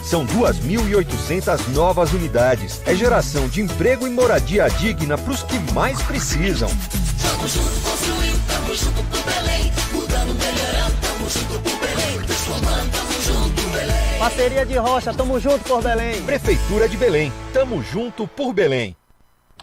São 2.800 novas unidades. É geração de emprego e moradia digna para os que mais precisam. Tamo junto construindo, tamo junto por Belém. Mudando, melhorando, tamo junto por Belém. Transformando, tamo junto por Belém. Parceria de Rocha, tamo junto por Belém. Prefeitura de Belém, tamo junto por Belém.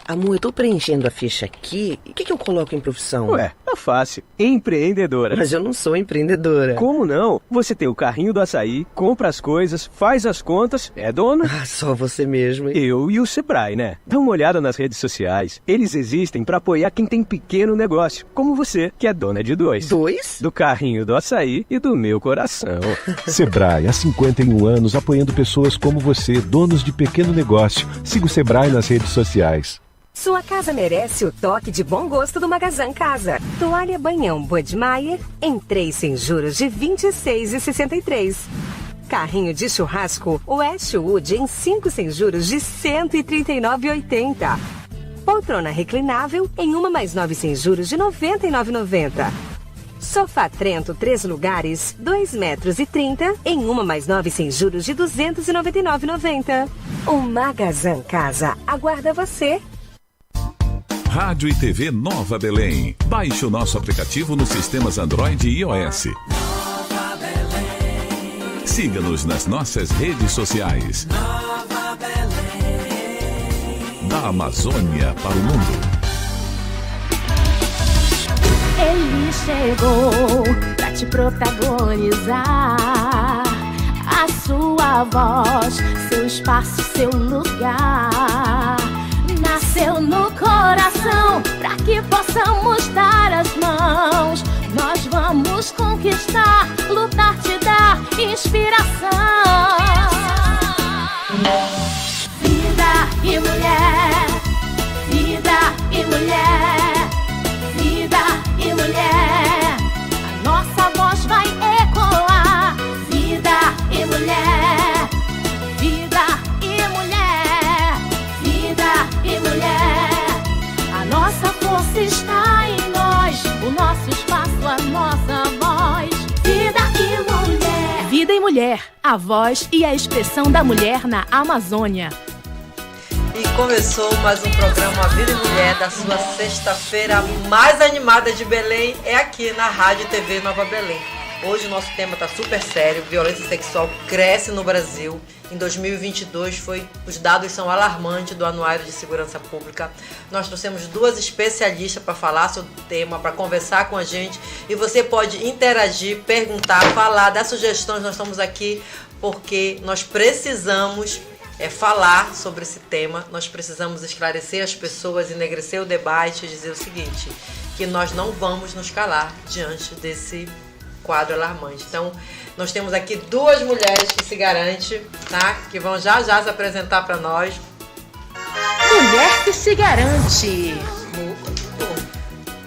Amor, eu tô preenchendo a ficha aqui. O que eu coloco em profissão? Ué, tá fácil. Empreendedora. Mas eu não sou empreendedora. Como não? Você tem o carrinho do açaí, compra as coisas, faz as contas, é dona. Ah, só você mesmo, hein? Eu e o Sebrae, né? Dá uma olhada nas redes sociais. Eles existem pra apoiar quem tem pequeno negócio, como você, que é dona de dois. Dois? Do carrinho do açaí e do meu coração. Sebrae, há 51 anos apoiando pessoas como você, donos de pequeno negócio. Siga o Sebrae nas redes sociais. Sua casa merece o toque de bom gosto do Magazan Casa. Toalha banhão Budmeier em 3 sem juros de R$ 26,63. Carrinho de churrasco Westwood em 5 sem juros de R$ 139,80. Poltrona reclinável em 1 mais 9 sem juros de R$ 99,90. Sofá Trento 3 lugares, 2,30 metros em 1 mais 9 sem juros de R$ 299,90. O Magazan Casa aguarda você. Rádio e TV Nova Belém. Baixe o nosso aplicativo nos sistemas Android e iOS. Nova Belém. Siga-nos nas nossas redes sociais. Nova Belém. Da Amazônia para o mundo. Ele chegou pra te protagonizar. A sua voz, seu espaço, seu lugar. Nasceu no coração pra que possamos dar as mãos. Nós vamos conquistar, lutar, te dar inspiração. Vida e mulher, vida e mulher, vida e mulher. A nossa voz vai ecoar. Vida e mulher, vida e mulher, vida e mulher. A nossa força está em nós, o nosso espaço, a nossa voz. Vida e mulher. Vida e mulher, a voz e a expressão da mulher na Amazônia. E começou mais um programa Vida e Mulher da sua sexta-feira mais animada de Belém, é aqui na Rádio e TV Nova Belém. Hoje o nosso tema está super sério, violência sexual cresce no Brasil. Em 2022 os dados são alarmantes do Anuário de Segurança Pública. Nós trouxemos 2 especialistas para falar sobre o tema, para conversar com a gente. E você pode interagir, perguntar, falar, dar sugestões. Nós estamos aqui porque nós precisamos falar sobre esse tema. Nós precisamos esclarecer as pessoas, enegrecer o debate e dizer o seguinte, que nós não vamos nos calar diante desse quadro alarmante. Então, nós temos aqui 2 mulheres que se garantem, tá? Que vão já se apresentar para nós. Mulher que se garante.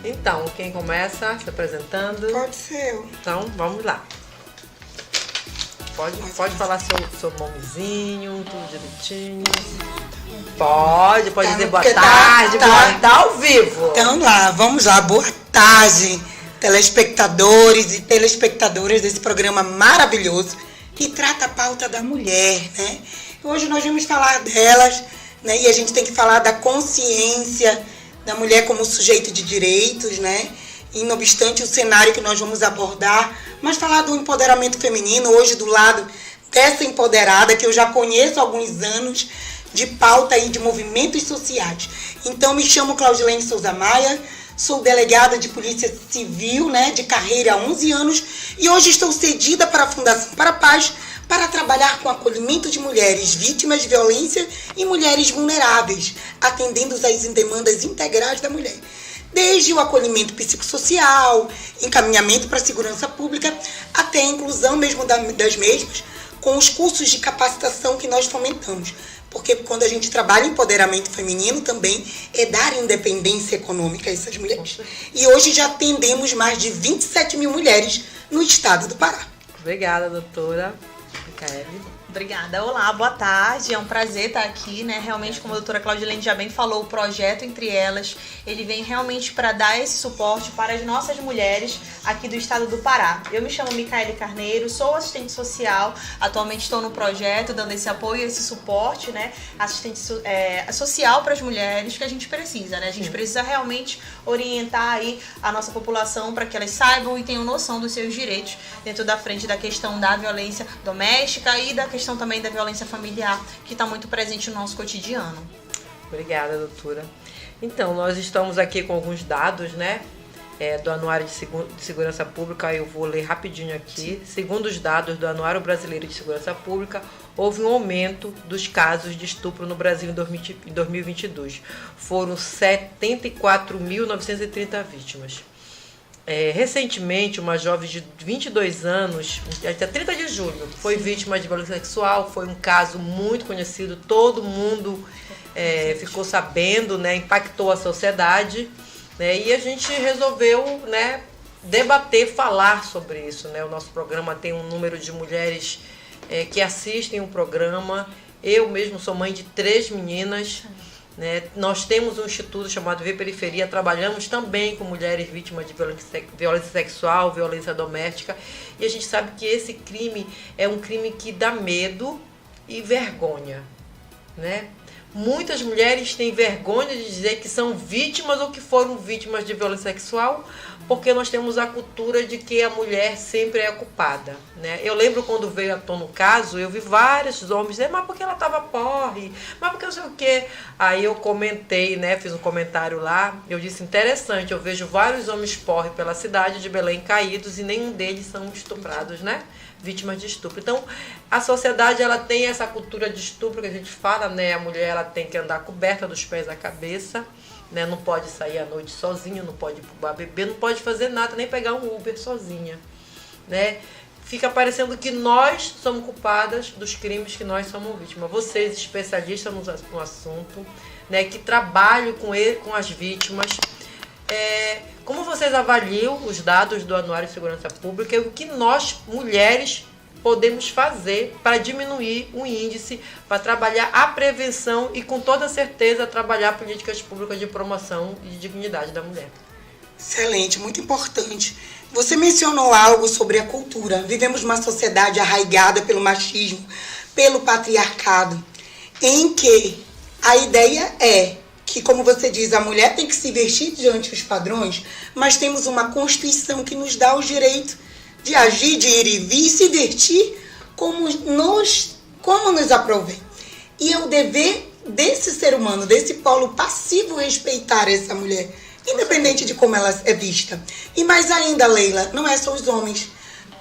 Então, quem começa se apresentando? Pode ser eu. Então, vamos lá. Pode falar seu nomezinho, tudo direitinho. Pode dizer boa tarde, tá ao vivo. Então vamos lá, boa tarde, telespectadores e telespectadoras desse programa maravilhoso que trata a pauta da mulher, né? Hoje nós vamos falar delas, né? E a gente tem que falar da consciência da mulher como sujeito de direitos, né? E não obstante o cenário que nós vamos abordar, mas falar do empoderamento feminino, hoje do lado dessa empoderada que eu já conheço há alguns anos de pauta e de movimentos sociais. Então me chamo Claudilene Souza Maia, sou delegada de Polícia Civil, né, de carreira há 11 anos e hoje estou cedida para a Fundação para a Paz para trabalhar com acolhimento de mulheres vítimas de violência e mulheres vulneráveis, atendendo às demandas integrais da mulher. Desde o acolhimento psicossocial, encaminhamento para a segurança pública, até a inclusão mesmo das mesmas, com os cursos de capacitação que nós fomentamos. Porque quando a gente trabalha em empoderamento feminino também é dar independência econômica a essas mulheres. E hoje já atendemos mais de 27 mil mulheres no estado do Pará. Obrigada, doutora Micaele. Obrigada. Olá, boa tarde. É um prazer estar aqui, né? Realmente, como a doutora Claudilene já bem falou, o projeto Entre Elas, ele vem realmente para dar esse suporte para as nossas mulheres aqui do estado do Pará. Eu me chamo Micaele Carneiro, sou assistente social, atualmente estou no projeto dando esse apoio, esse suporte, né? Assistente social para as mulheres que a gente precisa, né? A gente precisa realmente orientar aí a nossa população para que elas saibam e tenham noção dos seus direitos dentro da frente da questão da violência doméstica e da questão também da violência familiar, que está muito presente no nosso cotidiano. Obrigada, doutora. Então, nós estamos aqui com alguns dados, né, do Anuário de Segurança Pública. Eu vou ler rapidinho aqui. Segundo os dados do Anuário Brasileiro de Segurança Pública, houve um aumento dos casos de estupro no Brasil em 2022. Foram 74.930 vítimas. Recentemente, uma jovem de 22 anos, até 30 de julho, foi vítima de violência sexual. Foi um caso muito conhecido, todo mundo ficou sabendo, né, impactou a sociedade, né, e a gente resolveu, né, debater, falar sobre isso, né. O nosso programa tem um número de mulheres que assistem o programa. Eu mesmo sou mãe de 3 meninas. Né? Nós temos um instituto chamado V Periferia, trabalhamos também com mulheres vítimas de violência sexual, violência doméstica, e a gente sabe que esse crime é um crime que dá medo e vergonha, né? Muitas mulheres têm vergonha de dizer que são vítimas ou que foram vítimas de violência sexual, porque nós temos a cultura de que a mulher sempre é a culpada, né? Eu lembro quando veio à tona o caso, eu vi vários homens dizer, mas porque ela estava porre, mas porque não sei o quê. Aí eu comentei, né, fiz um comentário lá, eu disse, interessante, eu vejo vários homens porre pela cidade de Belém caídos e nenhum deles são estuprados, né? Vítimas de estupro. Então, a sociedade, ela tem essa cultura de estupro que a gente fala, né? A mulher, ela tem que andar coberta dos pés à cabeça, né? Não pode sair à noite sozinha, não pode ir pro bar beber, não pode fazer nada, nem pegar um Uber sozinha, né? Fica parecendo que nós somos culpadas dos crimes que nós somos vítimas. Vocês, especialistas no assunto, né? Que trabalham com as vítimas, como vocês avaliam os dados do Anuário de Segurança Pública e o que nós, mulheres, podemos fazer para diminuir o índice, para trabalhar a prevenção e, com toda certeza, trabalhar políticas públicas de promoção e de dignidade da mulher? Excelente, muito importante. Você mencionou algo sobre a cultura. Vivemos uma sociedade arraigada pelo machismo, pelo patriarcado, em que a ideia é que, como você diz, a mulher tem que se vestir diante dos padrões, mas temos uma Constituição que nos dá o direito de agir, de ir e vir, se vestir como nos aprovém. E é o dever desse ser humano, desse polo passivo, respeitar essa mulher, independente de como ela é vista. E mais ainda, Leila, não é só os homens.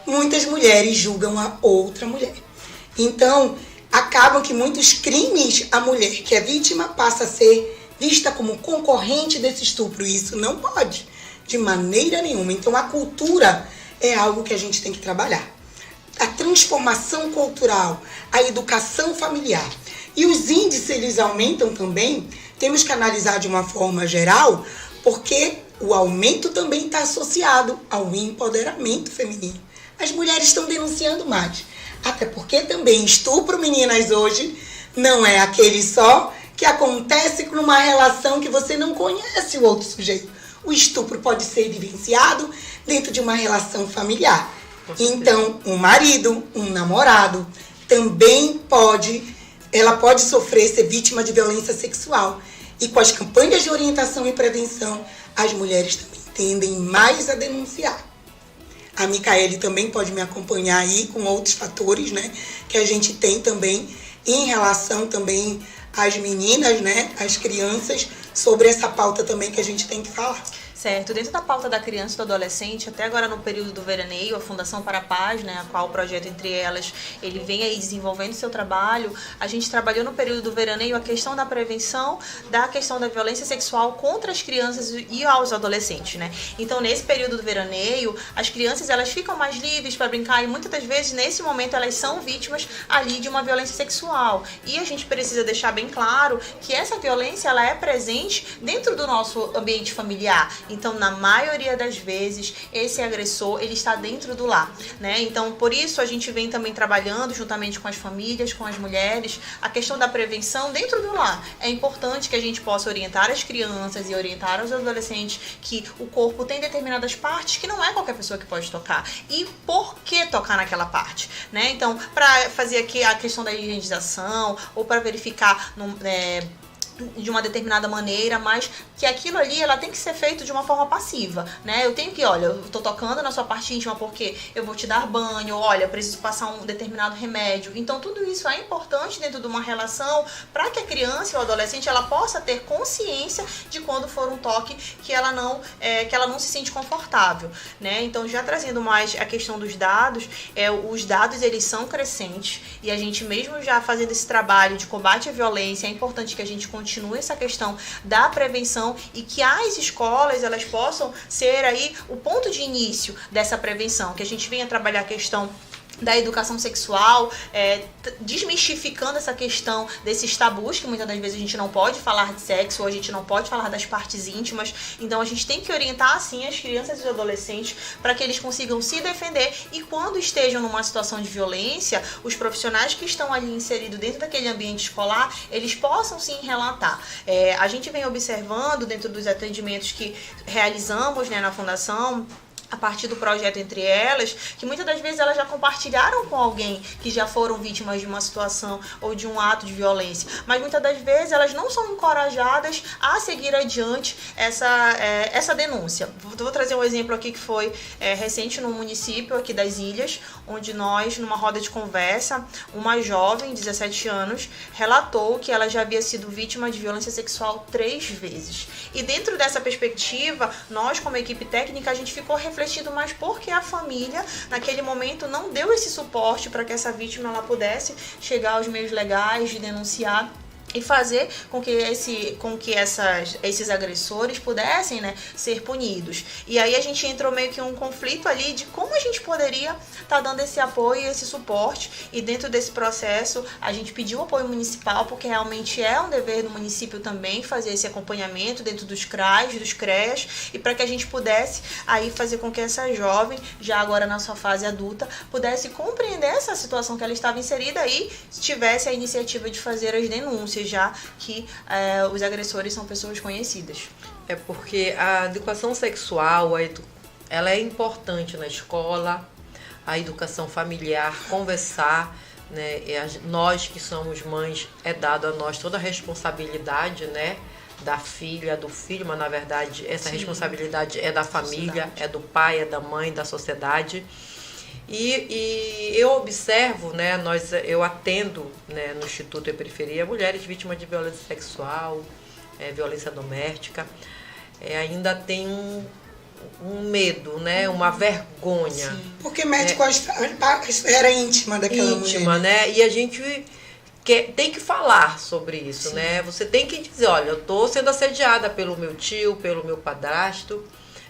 Muitas mulheres julgam a outra mulher. Então, acabam que muitos crimes, a mulher que é vítima passa a ser vista como concorrente desse estupro. E isso não pode, de maneira nenhuma. Então, a cultura é algo que a gente tem que trabalhar. A transformação cultural, a educação familiar. E os índices, eles aumentam também. Temos que analisar de uma forma geral, porque o aumento também está associado ao empoderamento feminino. As mulheres estão denunciando mais. Até porque também estupro, meninas, hoje não é aquele só que acontece numa relação que você não conhece o outro sujeito. O estupro pode ser vivenciado dentro de uma relação familiar. Então, um marido, um namorado, também ela pode sofrer, ser vítima de violência sexual. E com as campanhas de orientação e prevenção, as mulheres também tendem mais a denunciar. A Micaele também pode me acompanhar aí com outros fatores, né, que a gente tem também em relação também às meninas, né, às crianças, sobre essa pauta também que a gente tem que falar. Certo. Dentro da pauta da criança e do adolescente, até agora no período do veraneio, a Fundação para a Paz, né, a qual o projeto Entre Elas, ele vem aí desenvolvendo seu trabalho, a gente trabalhou no período do veraneio a questão da prevenção da questão da violência sexual contra as crianças e aos adolescentes, né? Então, nesse período do veraneio, as crianças, elas ficam mais livres para brincar e muitas das vezes, nesse momento, elas são vítimas ali de uma violência sexual. E a gente precisa deixar bem claro que essa violência, ela é presente dentro do nosso ambiente familiar. Então, na maioria das vezes, esse agressor, ele está dentro do lar, né? Então, por isso, a gente vem também trabalhando juntamente com as famílias, com as mulheres, a questão da prevenção dentro do lar. É importante que a gente possa orientar as crianças e orientar os adolescentes que o corpo tem determinadas partes que não é qualquer pessoa que pode tocar. E por que tocar naquela parte, né? Então, para fazer aqui a questão da higienização ou para verificar de uma determinada maneira, mas que aquilo ali, ela tem que ser feito de uma forma passiva, né? Eu tenho que, olha, eu tô tocando na sua parte íntima porque eu vou te dar banho, olha, eu preciso passar um determinado remédio. Então, tudo isso é importante dentro de uma relação para que a criança e o adolescente, ela possa ter consciência de quando for um toque que ela não se sente confortável, né? Então, já trazendo mais a questão dos dados, os dados, eles são crescentes e a gente mesmo já fazendo esse trabalho de combate à violência, é importante que a gente continue essa questão da prevenção e que as escolas, elas possam ser aí o ponto de início dessa prevenção, que a gente venha trabalhar a questão da educação sexual, desmistificando essa questão desses tabus, que muitas das vezes a gente não pode falar de sexo, ou a gente não pode falar das partes íntimas. Então a gente tem que orientar assim as crianças e os adolescentes para que eles consigam se defender e quando estejam numa situação de violência, os profissionais que estão ali inseridos dentro daquele ambiente escolar, eles possam sim relatar. A gente vem observando dentro dos atendimentos que realizamos, né, na Fundação, a partir do projeto Entre Elas, que muitas das vezes elas já compartilharam com alguém que já foram vítimas de uma situação ou de um ato de violência, mas muitas das vezes elas não são encorajadas a seguir adiante essa denúncia. Vou trazer um exemplo aqui que foi recente no município aqui das Ilhas, onde nós, numa roda de conversa, uma jovem de 17 anos relatou que ela já havia sido vítima de violência sexual 3 vezes. E dentro dessa perspectiva, nós como equipe técnica, a gente ficou refletindo mais porque a família, naquele momento, não deu esse suporte para que essa vítima ela pudesse chegar aos meios legais de denunciar e fazer com que esses agressores pudessem, né, ser punidos. E aí a gente entrou meio que um conflito ali de como a gente poderia estar dando esse apoio e esse suporte. E dentro desse processo a gente pediu apoio municipal, porque realmente é um dever do município também fazer esse acompanhamento dentro dos CRAs, dos CREAs, e para que a gente pudesse aí fazer com que essa jovem, já agora na sua fase adulta, pudesse compreender essa situação que ela estava inserida e tivesse a iniciativa de fazer as denúncias, já que os agressores são pessoas conhecidas. É porque a educação sexual, ela é importante na escola, a educação familiar, conversar, né? Nós que somos mães, é dado a nós toda a responsabilidade, né, da filha, do filho, mas na verdade essa responsabilidade é da família, é do pai, é da mãe, da sociedade. E eu observo, né, eu atendo, né, no Instituto e Periferia mulheres vítimas de violência sexual, violência doméstica, ainda tem um medo, né, uma vergonha. Sim. Porque mexe com a esfera íntima daquela mulher. Né? E a gente tem que falar sobre isso, sim, né? Você tem que dizer, olha, eu estou sendo assediada pelo meu tio, pelo meu padrasto,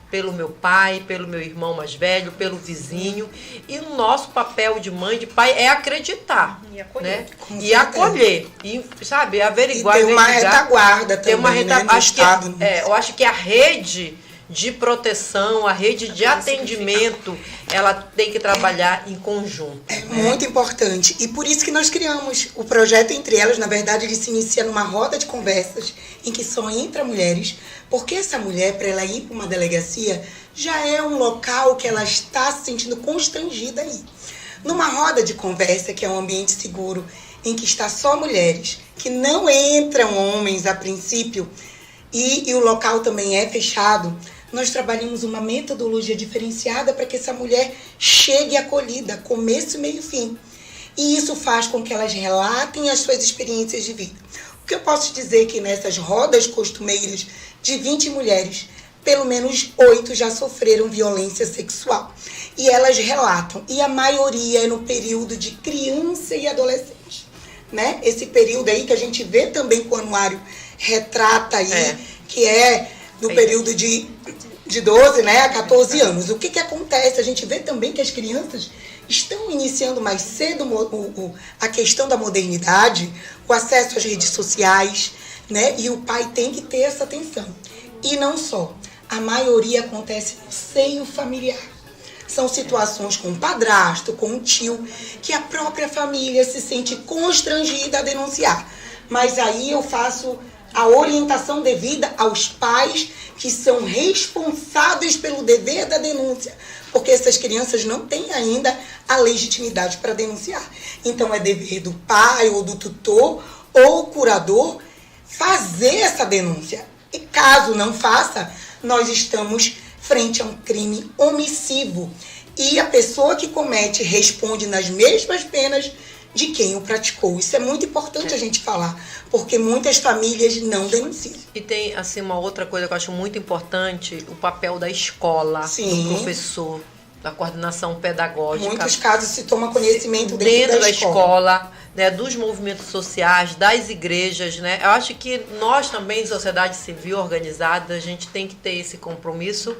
pelo meu pai, pelo meu irmão mais velho, pelo vizinho. E o nosso papel de mãe, de pai, é acreditar. E acolher. Né? E acolher. E, sabe, averiguar. E ter uma retaguarda também, né? Eu acho que a rede de proteção, a rede de atendimento, ela tem que trabalhar em conjunto. É muito importante. E por isso que nós criamos o projeto Entre Elas. Na verdade, ele se inicia numa roda de conversas em que só entra mulheres, porque essa mulher, para ela ir para uma delegacia, já é um local que ela está se sentindo constrangida aí. Numa roda de conversa, que é um ambiente seguro, em que está só mulheres, que não entram homens a princípio, e o local também é fechado, nós trabalhamos uma metodologia diferenciada para que essa mulher chegue acolhida, começo, meio e fim. E isso faz com que elas relatem as suas experiências de vida. O que eu posso dizer é que nessas rodas costumeiras de 20 mulheres, pelo menos 8 já sofreram violência sexual. E elas relatam, e a maioria é no período de criança e adolescente, né? Esse período aí que a gente vê também que o anuário retrata aí, que é no período de 12, né, a 14 anos. O que acontece? A gente vê também que as crianças estão iniciando mais cedo a questão da modernidade, o acesso às redes sociais, né, e o pai tem que ter essa atenção. E não só. a maioria acontece no seio familiar. São situações com o padrasto, com o tio, que a própria família se sente constrangida a denunciar. Mas aí eu faço a orientação devida aos pais que são responsáveis pelo dever da denúncia, porque essas crianças não têm ainda a legitimidade para denunciar. Então é dever do pai ou do tutor ou curador fazer essa denúncia. E caso não faça, nós estamos frente a um crime omissivo. E a pessoa que comete responde nas mesmas penas de quem o praticou. Isso é muito importante a gente falar, porque muitas famílias não denunciam. E tem, assim, uma outra coisa que eu acho muito importante, o papel da escola, do professor, da coordenação pedagógica. Em muitos casos se toma conhecimento dentro da escola, né, dos movimentos sociais, das igrejas, né? Eu acho que nós também, sociedade civil organizada, a gente tem que ter esse compromisso,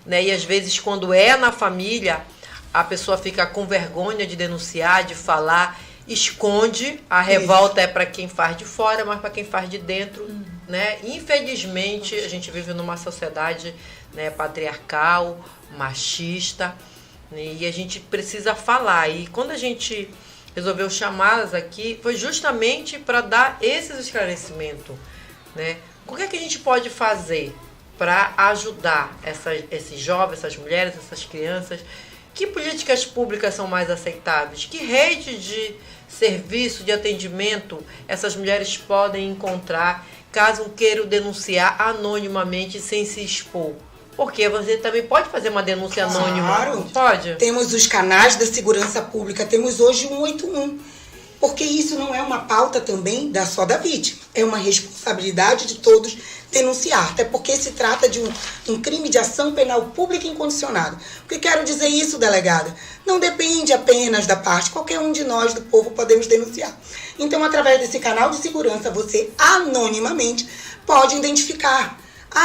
né? E às vezes quando é na família, a pessoa fica com vergonha de denunciar, de falar, esconde. A revolta é para quem faz de fora, mas para quem faz de dentro, né? Infelizmente, a gente vive numa sociedade, né, patriarcal, machista, né? E a gente precisa falar. E quando a gente resolveu chamá-las aqui, foi justamente para dar esses esclarecimentos, né? O que é que a gente pode fazer para ajudar esses jovens, essas mulheres, essas crianças? Que políticas públicas são mais aceitáveis? Que rede de serviço, de atendimento essas mulheres podem encontrar caso queiram denunciar anonimamente sem se expor? Porque você também pode fazer uma denúncia anônima. Claro. Pode? Temos os canais da segurança pública, temos hoje o 181. Porque isso não é uma pauta também só da vítima. É uma responsabilidade de todos denunciar. Até porque se trata de um crime de ação penal pública incondicionada. O que quero dizer isso, delegada? Não depende apenas da parte. Qualquer um de nós, do povo, podemos denunciar. Então, através desse canal de segurança, você anonimamente pode identificar.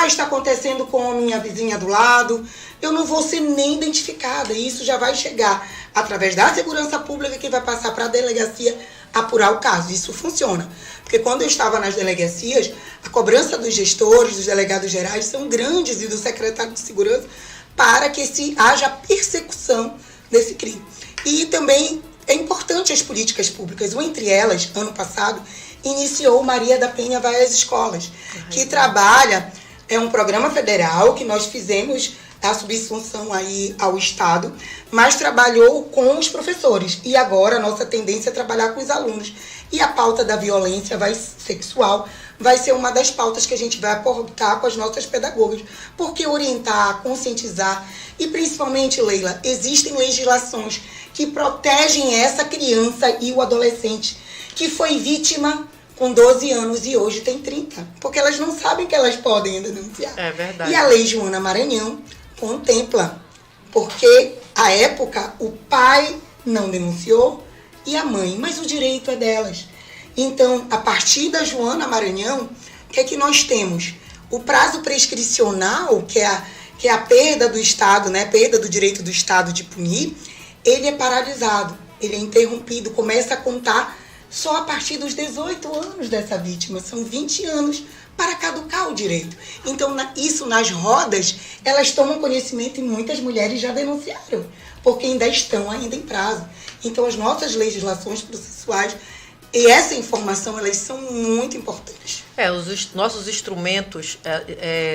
Está acontecendo com a minha vizinha do lado, eu não vou ser nem identificada. E isso já vai chegar através da segurança pública, que vai passar para a delegacia apurar o caso. Isso funciona. Porque quando eu estava nas delegacias, a cobrança dos gestores, dos delegados gerais, são grandes, e do secretário de segurança, para que haja persecução desse crime. E também é importante as políticas públicas. Entre elas, ano passado, iniciou Maria da Penha Vai às Escolas, que trabalha... É um programa federal que nós fizemos a subsunção aí ao Estado, mas trabalhou com os professores. E agora a nossa tendência é trabalhar com os alunos. E a pauta da violência sexual vai ser uma das pautas que a gente vai aportar com as nossas pedagogas. Porque orientar, conscientizar e principalmente, Leila, existem legislações que protegem essa criança e o adolescente que foi vítima com 12 anos e hoje tem 30. Porque elas não sabem que elas podem denunciar. É verdade. E a Lei Joana Maranhão contempla. Porque, à época, o pai não denunciou e a mãe. Mas o direito é delas. Então, a partir da Joana Maranhão, o que é que nós temos? O prazo prescricional, que é a perda do Estado, né? Perda do direito do Estado de punir, ele é paralisado. Ele é interrompido. Começa a contar só a partir dos 18 anos dessa vítima. São 20 anos para caducar o direito. Então, isso nas rodas, elas tomam conhecimento e muitas mulheres já denunciaram, porque ainda estão em prazo. Então, as nossas legislações processuais e essa informação, elas são muito importantes. Os nossos instrumentos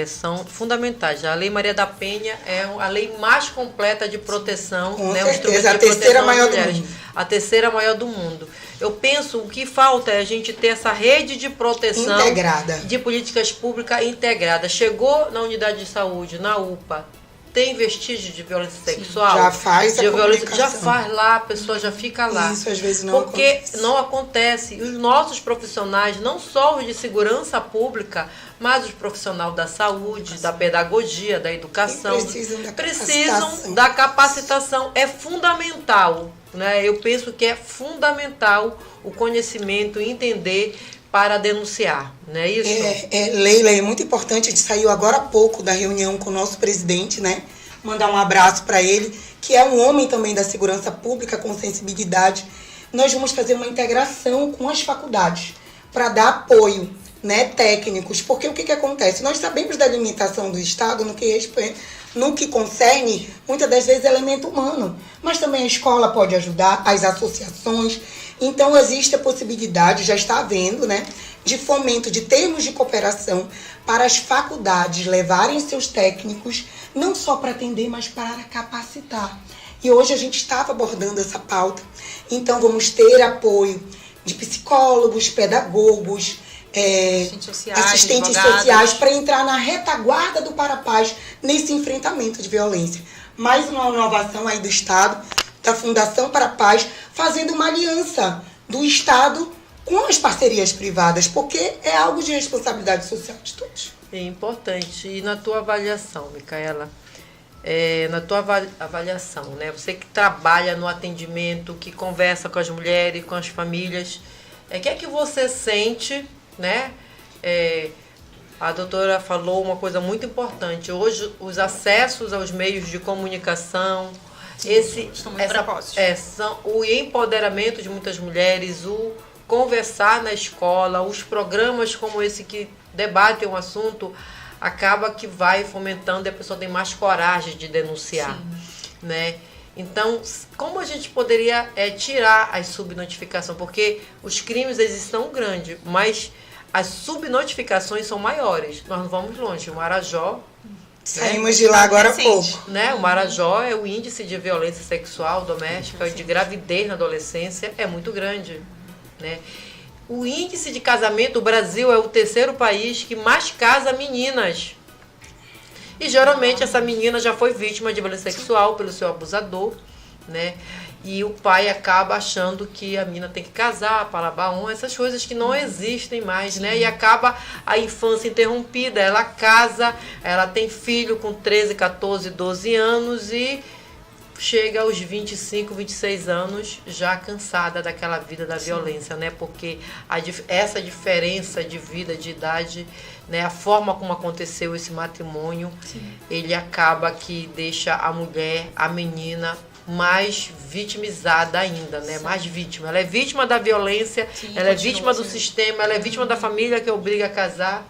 são fundamentais. A Lei Maria da Penha é a lei mais completa de proteção. Com certeza, a terceira maior do mundo. A terceira maior do mundo. Eu penso o que falta é a gente ter essa rede de proteção integrada, de políticas públicas integrada. Chegou na unidade de saúde, na UPA, tem vestígio de violência sexual? Já faz a comunicação. Já faz lá, a pessoa já fica lá. Isso às vezes não acontece. Porque não acontece. Os nossos profissionais, não só os de segurança pública, mas os profissionais da saúde, da pedagogia, da educação, precisam da capacitação. É fundamental, né? Eu penso que é fundamental o conhecimento e entender para denunciar, não é isso? Leila, é muito importante, a gente saiu agora há pouco da reunião com o nosso presidente, né? Mandar um abraço para ele, que é um homem também da segurança pública com sensibilidade. Nós vamos fazer uma integração com as faculdades para dar apoio né, técnicos, porque o que acontece? Nós sabemos da limitação do Estado no que concerne, muitas das vezes, elemento humano, mas também a escola pode ajudar, as associações. Então, existe a possibilidade, já está havendo, né, de fomento de termos de cooperação para as faculdades levarem seus técnicos, não só para atender, mas para capacitar. E hoje a gente estava abordando essa pauta, então vamos ter apoio de psicólogos, pedagogos, assistentes sociais para entrar na retaguarda do Para-Paz nesse enfrentamento de violência. Mais uma inovação aí do Estado, da Fundação Para-Paz, fazendo uma aliança do Estado com as parcerias privadas, porque é algo de responsabilidade social de todos. É importante. E na tua avaliação, Micaela, na tua avaliação, né? Você que trabalha no atendimento, que conversa com as mulheres, com as famílias, o que é que você sente, né? A doutora falou uma coisa muito importante. Hoje, os acessos aos meios de comunicação, o empoderamento de muitas mulheres, o conversar na escola, os programas como esse que debatem um assunto, acaba que vai fomentando e a pessoa tem mais coragem de denunciar, né? Então, como a gente poderia tirar as subnotificações? Porque os crimes eles estão grandes, mas as subnotificações são maiores. Nós não vamos longe. O Marajó... Saímos de lá agora há pouco. Né? O Marajó, o índice de violência sexual doméstica, de gravidez na adolescência é muito grande, né? O índice de casamento, o Brasil é o 3º país que mais casa meninas. E geralmente essa menina já foi vítima de violência sexual pelo seu abusador, né? E o pai acaba achando que a menina tem que casar, palabão, essas coisas que não existem mais, né? E acaba a infância interrompida. Ela casa, ela tem filho com 13, 14, 12 anos e chega aos 25, 26 anos já cansada daquela vida da violência, né? Porque essa diferença de vida, de idade, né? A forma como aconteceu esse matrimônio, ele acaba que deixa a mulher, a menina, mais vitimizada ainda, né? Mais vítima. Ela é vítima da violência, ela é vítima do sistema, ela é vítima da família que obriga a casar.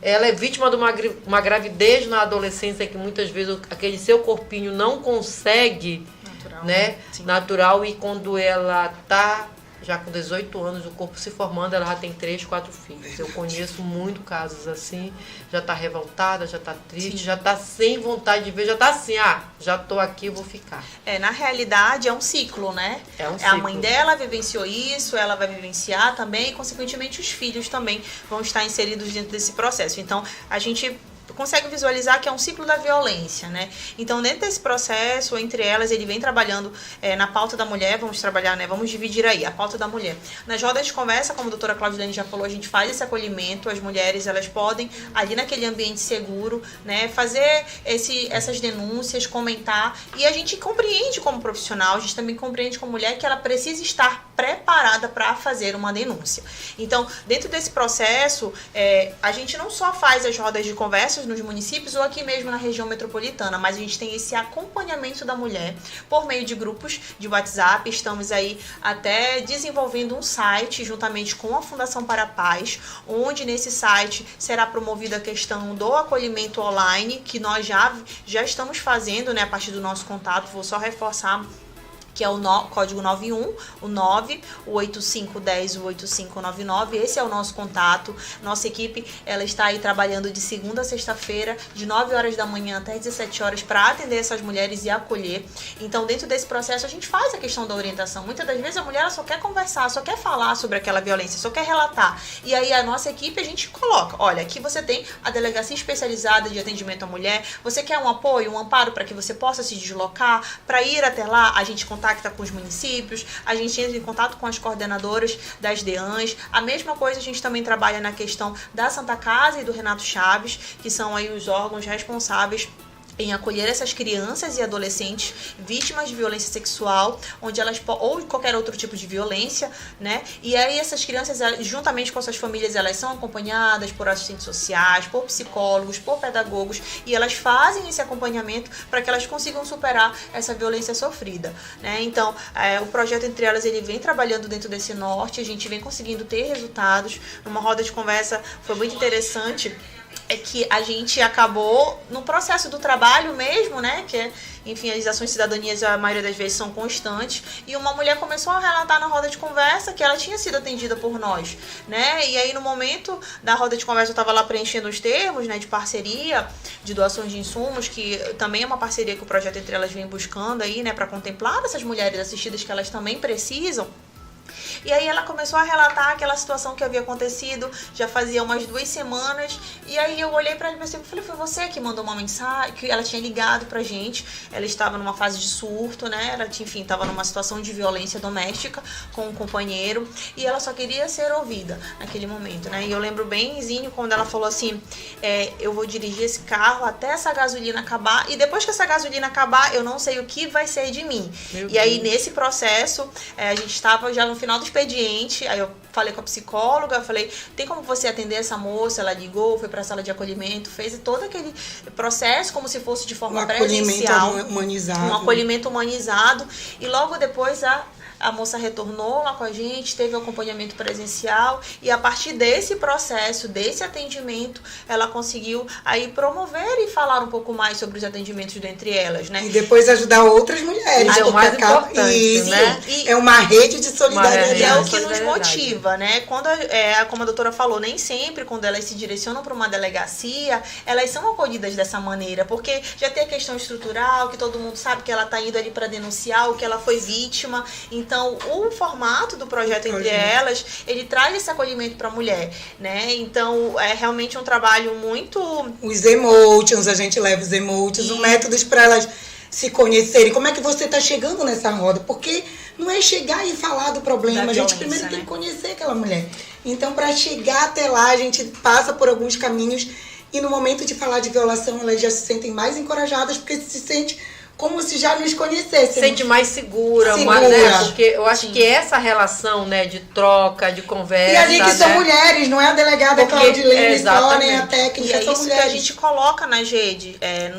Ela é vítima de uma gravidez na adolescência que muitas vezes aquele seu corpinho não consegue, natural, e quando ela está já com 18 anos, o corpo se formando, ela já tem 3, 4 filhos. Eu conheço muitos casos assim, já está revoltada, já está triste, já está sem vontade de ver, já está assim, já estou aqui, vou ficar. Na realidade é um ciclo, né? É um ciclo. A mãe dela vivenciou isso, ela vai vivenciar também, e consequentemente os filhos também vão estar inseridos dentro desse processo. Então, a gente consegue visualizar que é um ciclo da violência, né? Então, dentro desse processo, entre elas, ele vem trabalhando na pauta da mulher, vamos trabalhar, né? Vamos dividir aí, a pauta da mulher. Nas rodas de conversa, como a doutora Claudilene já falou, a gente faz esse acolhimento, as mulheres, elas podem, ali naquele ambiente seguro, né? Fazer essas denúncias, comentar, e a gente compreende como profissional, a gente também compreende como mulher que ela precisa estar preparada para fazer uma denúncia. Então, dentro desse processo, a gente não só faz as rodas de conversa nos municípios ou aqui mesmo na região metropolitana, mas a gente tem esse acompanhamento da mulher por meio de grupos de WhatsApp. Estamos aí até desenvolvendo um site juntamente com a Fundação Para-Paz, onde nesse site será promovida a questão do acolhimento online, que nós já estamos fazendo, né, a partir do nosso contato. Vou só reforçar que é o código 91, o 9, o 8510, o 8599. Esse é o nosso contato. Nossa equipe, ela está aí trabalhando de segunda a sexta-feira, de 9 horas da manhã até 17 horas, para atender essas mulheres e acolher. Então, dentro desse processo, a gente faz a questão da orientação. Muitas das vezes a mulher ela só quer conversar, só quer falar sobre aquela violência, só quer relatar. E aí a nossa equipe, a gente coloca, olha, aqui você tem a delegacia especializada de atendimento à mulher, você quer um apoio, um amparo para que você possa se deslocar, para ir até lá, a gente contacta com os municípios, a gente entra em contato com as coordenadoras das DEANs. A mesma coisa a gente também trabalha na questão da Santa Casa e do Renato Chaves, que são aí os órgãos responsáveis em acolher essas crianças e adolescentes vítimas de violência sexual, onde elas ou qualquer outro tipo de violência, né? E aí essas crianças, juntamente com suas famílias, elas são acompanhadas por assistentes sociais, por psicólogos, por pedagogos, e elas fazem esse acompanhamento para que elas consigam superar essa violência sofrida, né? Então, o projeto Entre Elas, ele vem trabalhando dentro desse norte, a gente vem conseguindo ter resultados. Numa roda de conversa foi muito interessante, é que a gente acabou no processo do trabalho mesmo, né, que enfim, as ações de cidadanias a maioria das vezes são constantes, e uma mulher começou a relatar na roda de conversa que ela tinha sido atendida por nós, né, e aí no momento da roda de conversa eu estava lá preenchendo os termos, né, de parceria, de doações de insumos, que também é uma parceria que o projeto Entre Elas vem buscando aí, né, para contemplar essas mulheres assistidas que elas também precisam. E aí ela começou a relatar aquela situação que havia acontecido, já fazia umas 2 semanas, e aí eu olhei pra ela e falei, foi você que mandou uma mensagem, que ela tinha ligado pra gente, ela estava numa fase de surto, né, ela enfim, estava numa situação de violência doméstica com um companheiro, e ela só queria ser ouvida naquele momento, né, e eu lembro benzinho quando ela falou assim, eu vou dirigir esse carro até essa gasolina acabar, e depois que essa gasolina acabar, eu não sei o que vai ser de mim. E aí nesse processo, a gente estava já no final do expediente, aí eu falei com a psicóloga, falei, tem como você atender essa moça? Ela ligou, foi para a sala de acolhimento, fez todo aquele processo como se fosse de forma presencial. Um acolhimento humanizado. E logo depois a moça retornou lá com a gente, teve o acompanhamento presencial, e a partir desse processo, desse atendimento, ela conseguiu aí promover e falar um pouco mais sobre os atendimentos do Entre Elas, né? E depois ajudar outras mulheres. É o mais importante, né? É uma rede de solidariedade. E é o que nos motiva, né? Quando, como a doutora falou, nem sempre quando elas se direcionam para uma delegacia, elas são acolhidas dessa maneira, porque já tem a questão estrutural, que todo mundo sabe que ela está indo ali para denunciar, ou que ela foi vítima. Então, o formato do projeto Entre Elas, ele traz esse acolhimento para a mulher, né? Então, é realmente um trabalho muito... Os emotions, a gente leva os emotions, os métodos para elas se conhecerem. Como é que você está chegando nessa roda? Porque não é chegar e falar do problema, a gente primeiro tem que conhecer aquela mulher. Então, para chegar até lá, a gente passa por alguns caminhos, e no momento de falar de violação, elas já se sentem mais encorajadas, porque se sente como se já nos conhecessem. Sente mais segura. Né? Porque eu acho que essa relação, né, de troca, de conversa... E a gente são mulheres, não é a delegada Claudilene só, nem a técnica, e é isso mulheres. Que a gente coloca nas redes,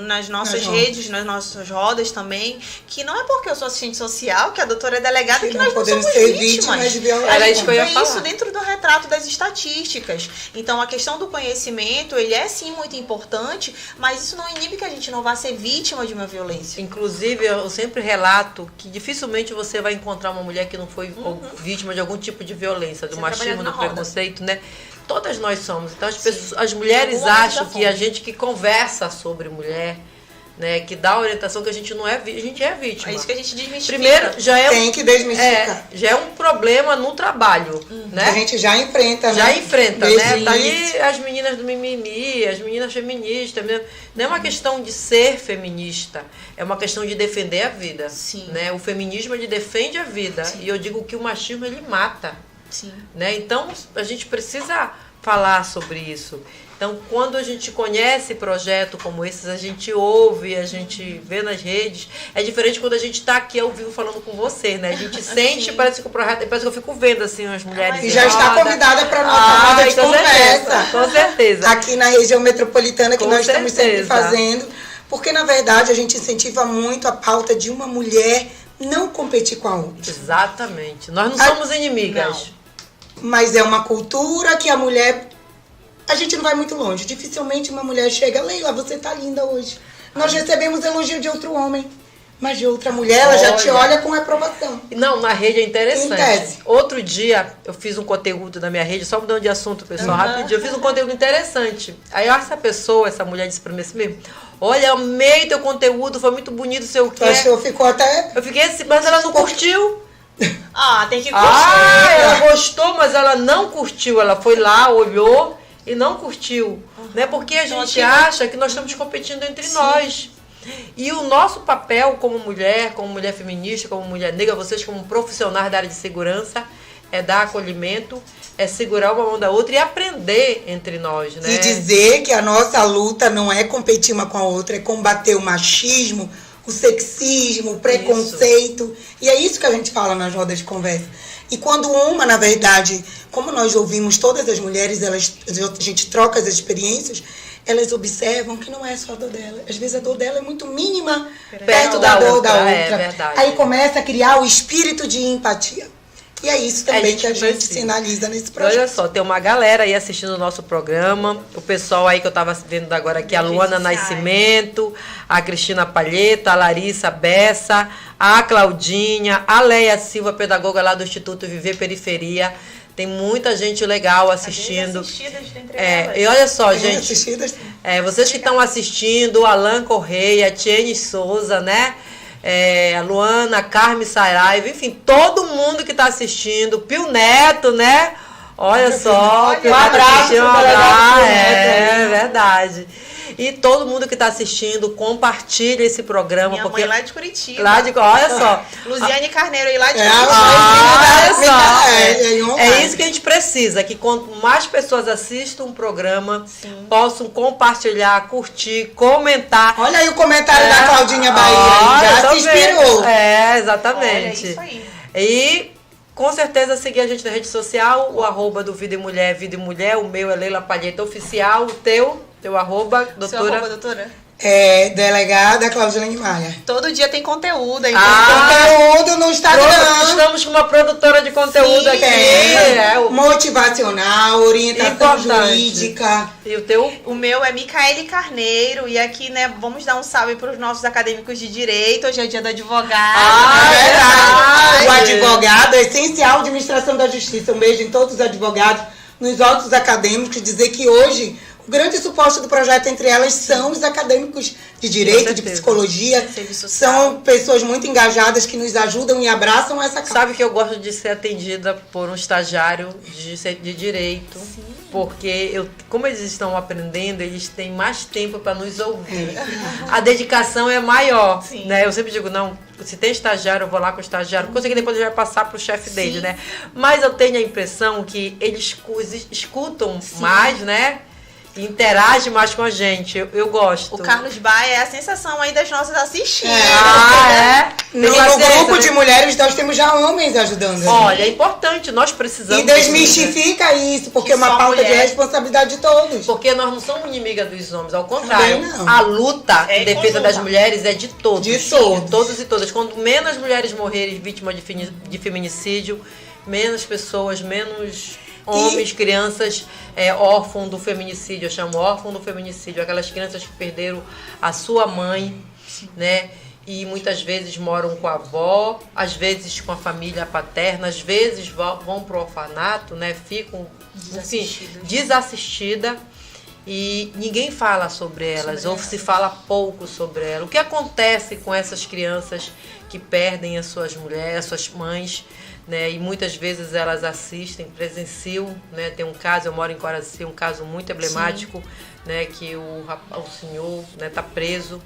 nas nossas redes, nas nossas rodas também, que não é porque eu sou assistente social, que a doutora é delegada, que nós não somos vítimas. De violência. A gente vê isso dentro do retrato das estatísticas. Então, a questão do conhecimento, ele é sim muito importante, mas isso não inibe que a gente não vá ser vítima de uma violência. Inclusive, eu sempre relato que dificilmente você vai encontrar uma mulher que não foi vítima de algum tipo de violência, do machismo, do preconceito, né? Todas nós somos. Então, as mulheres acham que a gente que conversa sobre mulher, né, que dá orientação, que a gente não é vítima, a gente é vítima. É isso que a gente desmistifica. Primeiro, tem que desmistificar. Já é um problema no trabalho, né? A gente já enfrenta, já enfrenta, né? Tá aí as meninas do mimimi, as meninas feministas, não é uma questão de ser feminista, é uma questão de defender a vida. Sim. Né? O feminismo, ele defende a vida. Sim. E eu digo que o machismo, ele mata. Sim. Né? Então, a gente precisa falar sobre isso. Então, quando a gente conhece projetos como esses, a gente ouve, a gente vê nas redes. É diferente quando a gente está aqui ao vivo falando com você, né? A gente sente, parece que o projeto, parece que eu fico vendo assim as mulheres. E já está convidada para a nossa roda de conversa. Com certeza. Aqui na região metropolitana, que nós estamos sempre fazendo. Porque, na verdade, a gente incentiva muito a pauta de uma mulher não competir com a outra. Exatamente. Nós não somos inimigas. Não. Mas é uma cultura que a mulher... A gente não vai muito longe. Dificilmente uma mulher chega, Leila, você tá linda hoje. Nós recebemos elogio de outro homem, mas de outra mulher, ela já te olha com reprovação. Não, na rede é interessante. Outro dia, eu fiz um conteúdo na minha rede, só mudando de assunto, pessoal, rapidinho. Eu fiz um conteúdo interessante. Aí essa mulher disse pra mim assim mesmo, olha, amei teu conteúdo, foi muito bonito, sei o quê. Ficou até... Eu fiquei assim, mas ela não curtiu. Tem que curtir. Ela gostou, mas ela não curtiu. Ela foi lá, olhou e não curtiu, né? Porque a gente acha que nós estamos competindo entre nós. E o nosso papel como mulher feminista, como mulher negra, vocês como profissionais da área de segurança, é dar acolhimento, é segurar uma mão da outra e aprender entre nós, né? E dizer que a nossa luta não é competir uma com a outra, é combater o machismo, o sexismo, o preconceito. E é isso que a gente fala nas rodas de conversa. E quando na verdade, como nós ouvimos todas as mulheres, a gente troca as experiências, elas observam que não é só a dor dela. Às vezes a dor dela é muito mínima perto da dor da outra. É verdade. Aí começa a criar o espírito de empatia. E é isso também que a gente sinaliza nesse projeto. Olha só, tem uma galera aí assistindo o nosso programa. O pessoal aí que eu estava vendo agora aqui, a Luana Nascimento, a Cristina Palheta, a Larissa Bessa, a Claudinha, a Leia Silva, pedagoga lá do Instituto Viver Periferia. Tem muita gente legal assistindo. E olha só, gente. Vocês que estão assistindo, Alan Correia, a Tiene Souza, né? A Luana, a Carme Saraiva, enfim, todo mundo que está assistindo, Pio Neto, né? Olha só, um abraço, é verdade. E todo mundo que está assistindo, compartilha esse programa. Minha mãe lá de Curitiba. Olha só. Luziane Carneiro aí lá de Curitiba. Olha só. É isso que a gente precisa, que quanto mais pessoas assistam o programa, possam compartilhar, curtir, comentar. Olha aí o comentário da Claudinha Bahia. Já se inspirou. Exatamente. Olha isso aí. E com certeza seguir a gente na rede social, o @ do Vida e Mulher, o meu é Leila Palheta Oficial, o teu arroba, doutora? Seu arroba, doutora? Delegada Claudilene Maia. Todo dia tem conteúdo aí. Conteúdo no Instagram. Estamos com uma produtora de conteúdo aqui. Motivacional, orientação jurídica. E o teu? O meu é Micaele Carneiro. E aqui, né, vamos dar um salve para os nossos acadêmicos de direito. Hoje é dia do advogado. Verdade. O advogado é essencial, administração da justiça. Um beijo em todos os advogados, nos outros acadêmicos. Dizer que hoje o grande suporte do projeto, entre elas, são os acadêmicos de direito, de psicologia. São pessoas muito engajadas que nos ajudam e abraçam essa causa. Sabe que eu gosto de ser atendida por um estagiário de direito. Sim. Porque, como eles estão aprendendo, eles têm mais tempo para nos ouvir. A dedicação é maior. Né? Eu sempre digo, não, se tem estagiário, eu vou lá com o estagiário. Porque eu sei que depois ele vai passar para o chefe dele, né? Mas eu tenho a impressão que eles escutam mais, né? Interage mais com a gente, eu gosto. O Carlos Baia é a sensação aí das nossas assistindo. No grupo de mulheres nós temos já homens ajudando. Olha, é importante, nós precisamos. E desmistifica isso, porque é uma pauta de responsabilidade de todos. Porque nós não somos inimigas dos homens, ao contrário. A luta em defesa das mulheres é de todos. De todos. De todos e todas. Quanto menos mulheres morrerem vítimas de feminicídio, menos pessoas, menos homens, crianças órfãos do feminicídio. Eu chamo órfão do feminicídio, aquelas crianças que perderam a sua mãe, né? E muitas vezes moram com a avó, às vezes com a família paterna, às vezes vão para o orfanato, né? Ficam desassistida e ninguém fala sobre elas, ou se fala pouco sobre elas. O que acontece com essas crianças que perdem as suas mulheres, as suas mães, né? E muitas vezes elas assistem, presenciam, né? Tem um caso, eu moro em Coraci, um caso muito emblemático, né? Que o senhor, né, tá preso,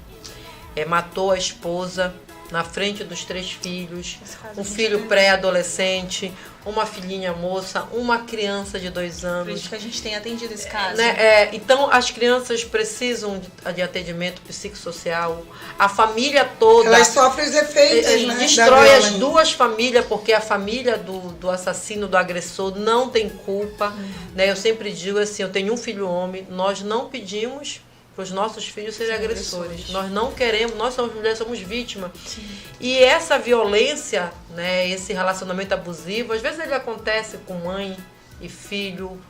matou a esposa na frente dos 3 filhos, um filho pré-adolescente, uma filhinha moça, uma criança de 2 anos. Por isso que a gente tem atendido esse caso. Né? Então, as crianças precisam de atendimento psicossocial. A família toda... Elas sofrem os efeitos, né? Destrói as 2 famílias, porque a família do assassino, do agressor, não tem culpa. Né? Eu sempre digo assim, eu tenho um filho homem, nós não pedimos para os nossos filhos serem agressores. Nós não queremos, nós somos mulheres, somos vítimas. Sim. E essa violência, né, esse relacionamento abusivo, às vezes ele acontece com mãe e filho,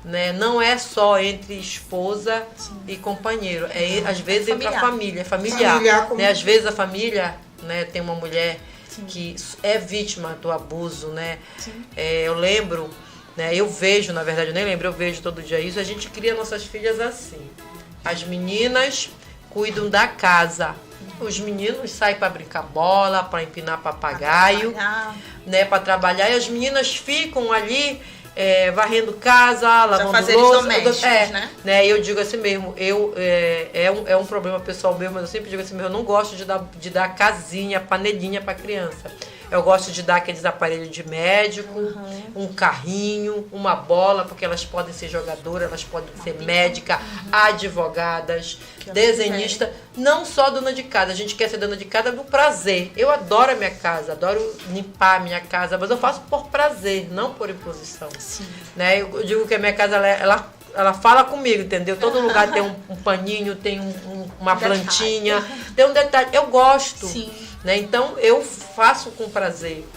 né, não é só entre esposa e companheiro, às vezes entre a família, familiar. Né, às vezes a família, né, tem uma mulher que é vítima do abuso, né? Eu lembro, né, eu vejo, na verdade eu nem lembro, eu vejo todo dia isso, a gente cria nossas filhas assim. As meninas cuidam da casa. Os meninos saem para brincar bola, para empinar papagaio, né, para trabalhar. E as meninas ficam ali varrendo casa, lavando louça. Né? E eu digo assim mesmo, é um problema pessoal meu, mas eu sempre digo assim mesmo, eu não gosto de dar casinha, panelinha para criança. Eu gosto de dar aqueles aparelhos de médico, um carrinho, uma bola, porque elas podem ser jogadoras, elas podem ser médicas, advogadas, desenhistas, não só dona de casa. A gente quer ser dona de casa do prazer. Eu adoro a minha casa, adoro limpar a minha casa, mas eu faço por prazer, não por imposição. Sim. Né? Eu digo que a minha casa, ela fala comigo, entendeu? Todo lugar tem um paninho, tem uma plantinha, tem um detalhe. Eu gosto. Sim. Né? Então, eu faço com prazer.